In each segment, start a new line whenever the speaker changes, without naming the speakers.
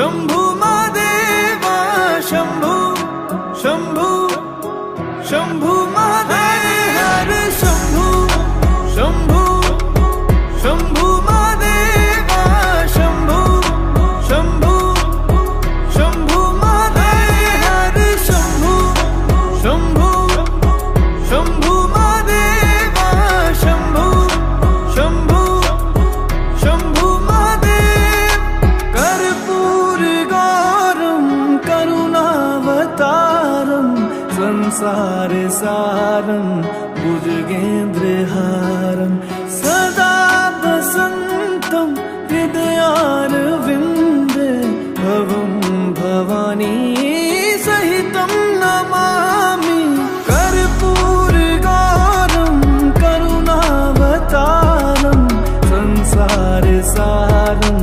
शंभू महादेवा शंभू शंभू शंभू महादेव हर शंभू शंभू शंभू महादेवा शंभू शंभू शंभू महादेव हर शंभू शंभू शंभू महादेवा शंभू शंभू शंभू महादेव कर्पूर गौरम करुणावतारम संसार सारम भुजगेन्द्रहारम सदा वसन्तं हृदयारविन्दे भवं भवानी सहितं नमामि कर्पूरगौरं करुणावतारं संसारसारं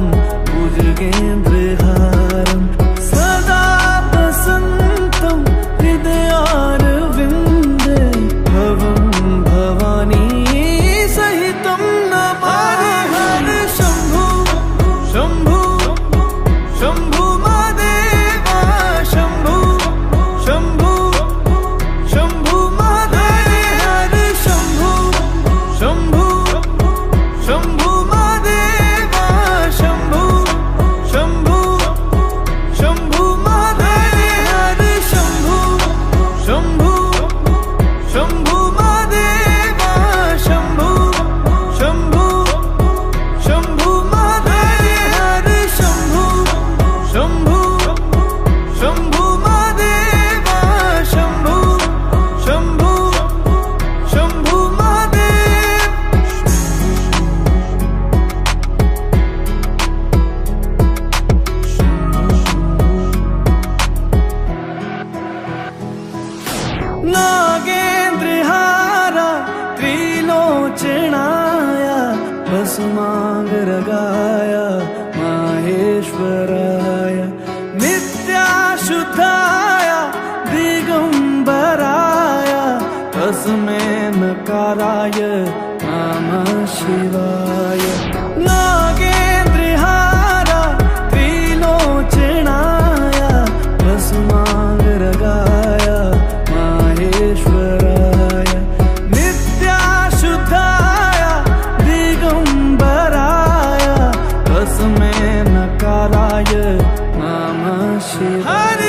भुजगेन्द्रहारं सदा वसन्तं हृदयारविन्दे भवं भवानी सहितं नमामि हर शंभू शंभू शंभू महादेवा शंभू शंभू शंभू महादेव हर शंभू शंभू शंभू महादेवा शंभू शंभू शंभू महादेव हर शंभू शंभू शंभू महादेवा शंभू शंभू शंभू महादेव हर शंभू शंभू शंभू महादेवा शंभू शंभू शंभू महादेव नागेन्द्रहारा त्रिलोचनाय भस्मांगरगाय माहेश्वराय नित्याशुद्धाय दिगंबराय तस्मै नकाराय नमः शिवाय नागेन्द्रहारा त्रिलोचनाय भस्मांगरगाय माहेश्वराय नित्याशुद्धाय दिगंबराय तस्मै नकाराय नमः शिवाय।